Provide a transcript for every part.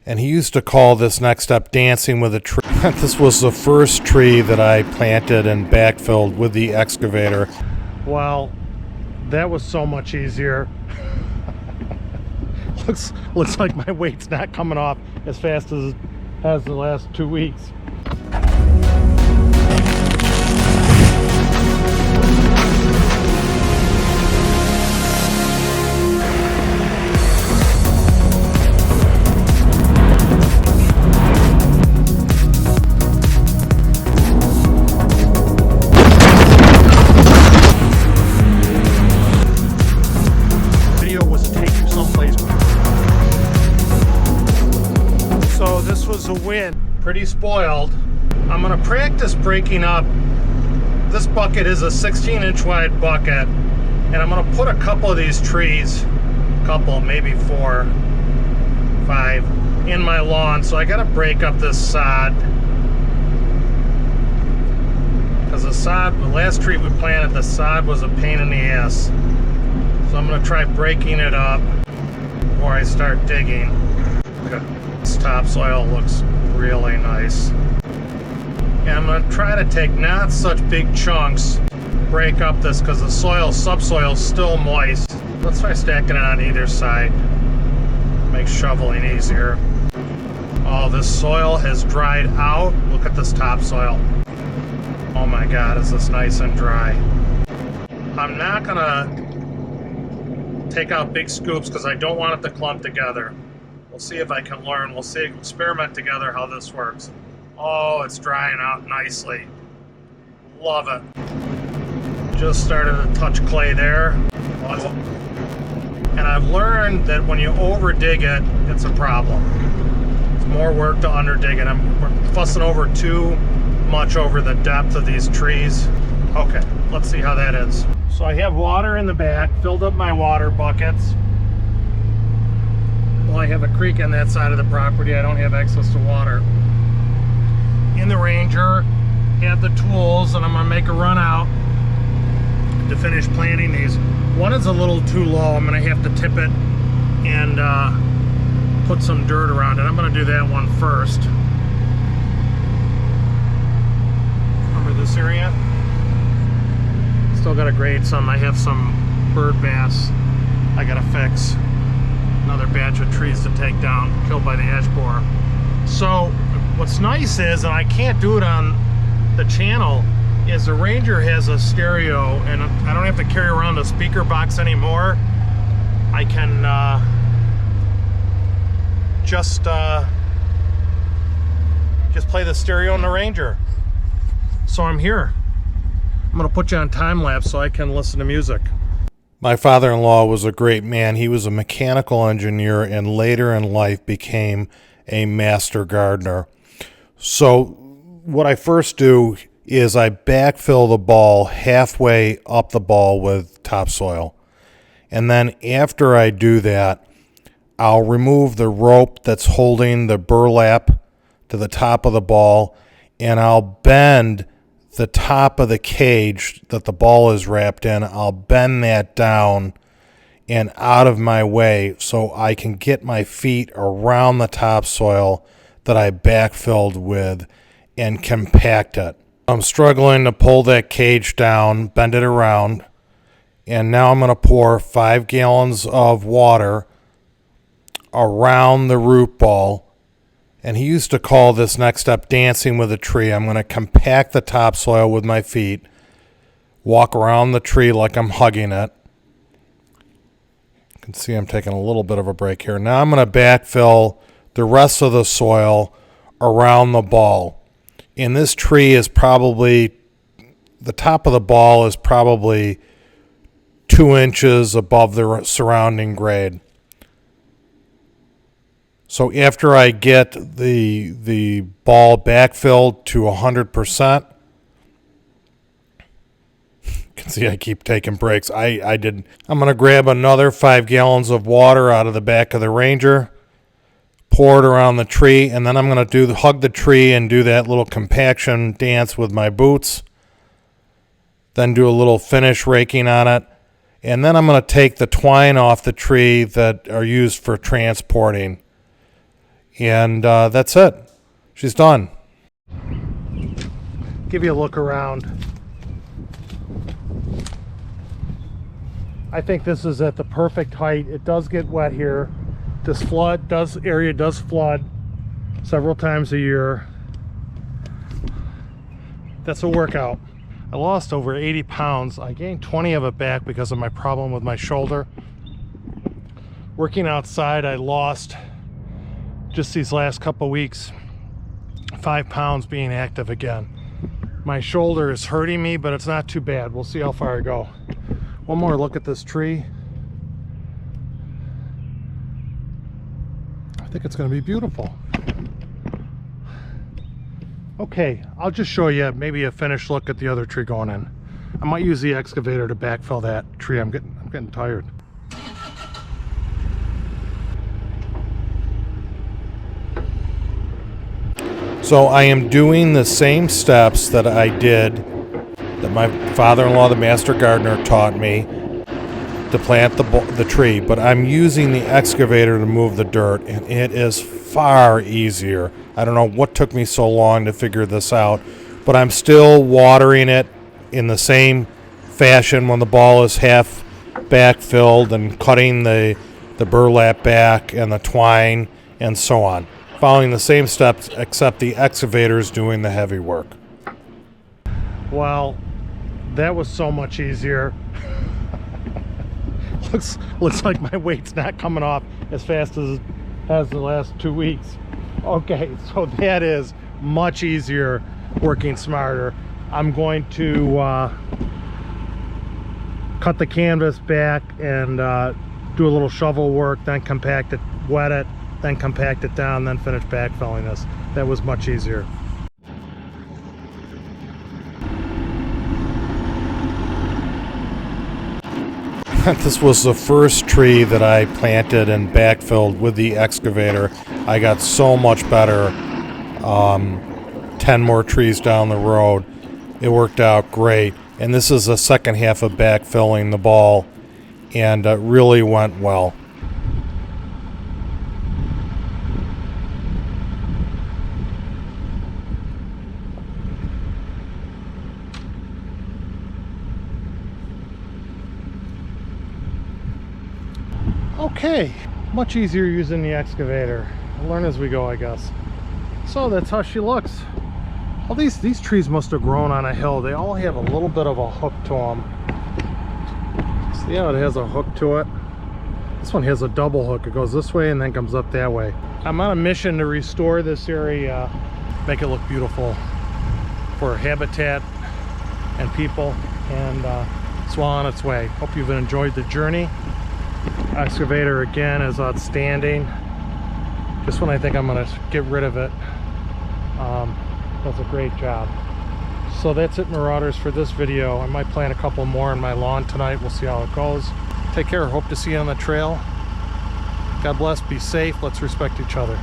And he used to call this next step dancing with a tree. This was the first tree that I planted and backfilled with the excavator. Well, that was so much easier. looks like my weight's not coming off as fast as it has the last 2 weeks. A win. Pretty spoiled. I'm gonna practice breaking up. This bucket is a 16-inch wide bucket, and I'm gonna put a couple of these trees, maybe 4, 5, in my lawn. So I gotta break up this sod, because the last tree we planted, the sod was a pain in the ass. So I'm gonna try breaking it up before I start digging. This topsoil looks really nice. And I'm going to try to take not such big chunks, break up this, because the subsoil is still moist. Let's try stacking it on either side. Make shoveling easier. Oh, this soil has dried out. Look at this topsoil. Oh my God, is this nice and dry. I'm not going to take out big scoops because I don't want it to clump together. We'll see if I can learn. We'll see, experiment together how this works. Oh, it's drying out nicely. Love it. Just started to touch clay there. And I've learned that when you over dig it, it's a problem. It's more work to under dig it. I'm fussing over too much over the depth of these trees. Okay, let's see how that is. So I have water in the back, filled up my water buckets. Well, I have a creek on that side of the property. I don't have access to water. In the Ranger, have the tools, and I'm gonna make a run out to finish planting these. One is a little too low. I'm gonna have to tip it and put some dirt around it. I'm gonna do that one first. Cover this area. Still gotta grade some. I have some bird bass I gotta fix. Another batch of trees to take down, killed by the ash borer. So what's nice is, and I can't do it on the channel, is the Ranger has a stereo, and I don't have to carry around a speaker box anymore. I can just play the stereo in the Ranger. So I'm here. I'm gonna put you on time lapse so I can listen to music. My father-in-law was a great man. He was a mechanical engineer and later in life became a master gardener. So what I first do is I backfill the ball halfway up the ball with topsoil. And then after I do that, I'll remove the rope that's holding the burlap to the top of the ball, and I'll bend the top of the cage that the ball is wrapped in. I'll bend that down and out of my way so I can get my feet around the topsoil that I backfilled with and compact it. I'm struggling to pull that cage down, bend it around, and now I'm going to pour 5 gallons of water around the root ball. And he used to call this next step dancing with a tree. I'm going to compact the topsoil with my feet, walk around the tree like I'm hugging it. You can see I'm taking a little bit of a break here. Now I'm going to backfill the rest of the soil around the ball. And this tree is probably, the top of the ball is probably 2 inches above the surrounding grade. So after I get the ball backfilled to 100%, you can see I keep taking breaks. I'm going to grab another 5 gallons of water out of the back of the Ranger, pour it around the tree, and then I'm going to hug the tree and do that little compaction dance with my boots. Then do a little finish raking on it. And then I'm going to take the twine off the tree that are used for transporting. And that's it. She's done. Give you a look around. I think this is at the perfect height. It does get wet here. This area does flood several times a year. That's a workout. I lost over 80 pounds. I gained 20 of it back because of my problem with my shoulder. Working outside, I lost just these last couple weeks 5 pounds being active again. My shoulder is hurting me, but it's not too bad. We'll see how far I go. One more look at this tree. I think it's going to be beautiful. Okay, I'll just show you maybe a finished look at the other tree going in. I might use the excavator to backfill that tree. I'm getting tired. So I am doing the same steps that I did, that my father-in-law, the master gardener, taught me to plant the tree, but I'm using the excavator to move the dirt, and it is far easier. I don't know what took me so long to figure this out, but I'm still watering it in the same fashion when the ball is half backfilled, and cutting the burlap back and the twine and so on. Following the same steps, except the excavator is doing the heavy work. Well, that was so much easier. looks like my weight's not coming off as fast as it has the last 2 weeks. Okay, so that is much easier, working smarter. I'm going to cut the canvas back and do a little shovel work, then compact it, wet it, then compact it down, then finish backfilling this. That was much easier. This was the first tree that I planted and backfilled with the excavator. I got so much better 10 more trees down the road. It worked out great. And this is the second half of backfilling the ball, and it really went well. Okay, much easier using the excavator. We'll learn as we go, I guess. So that's how she looks. Well, these trees must have grown on a hill. They all have a little bit of a hook to them. See how it has a hook to it? This one has a double hook. It goes this way and then comes up that way. I'm on a mission to restore this area, make it look beautiful for habitat and people, and it's well on its way. Hope you've enjoyed the journey. Excavator again is outstanding. Just when I think I'm going to get rid of it, does a great job. So that's it, Marauders, for this video. I might plant a couple more on my lawn tonight. We'll see how it goes. Take care. Hope to see you on the trail. God bless. Be safe. Let's respect each other.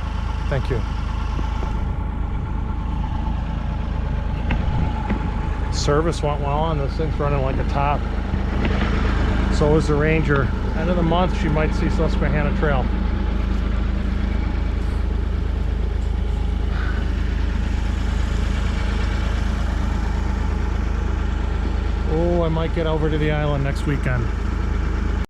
Thank you. Service went well on this. Thing's running like a top. So is the Ranger. End of the month, she might see Susquehanna Trail. Oh, I might get over to the island next weekend.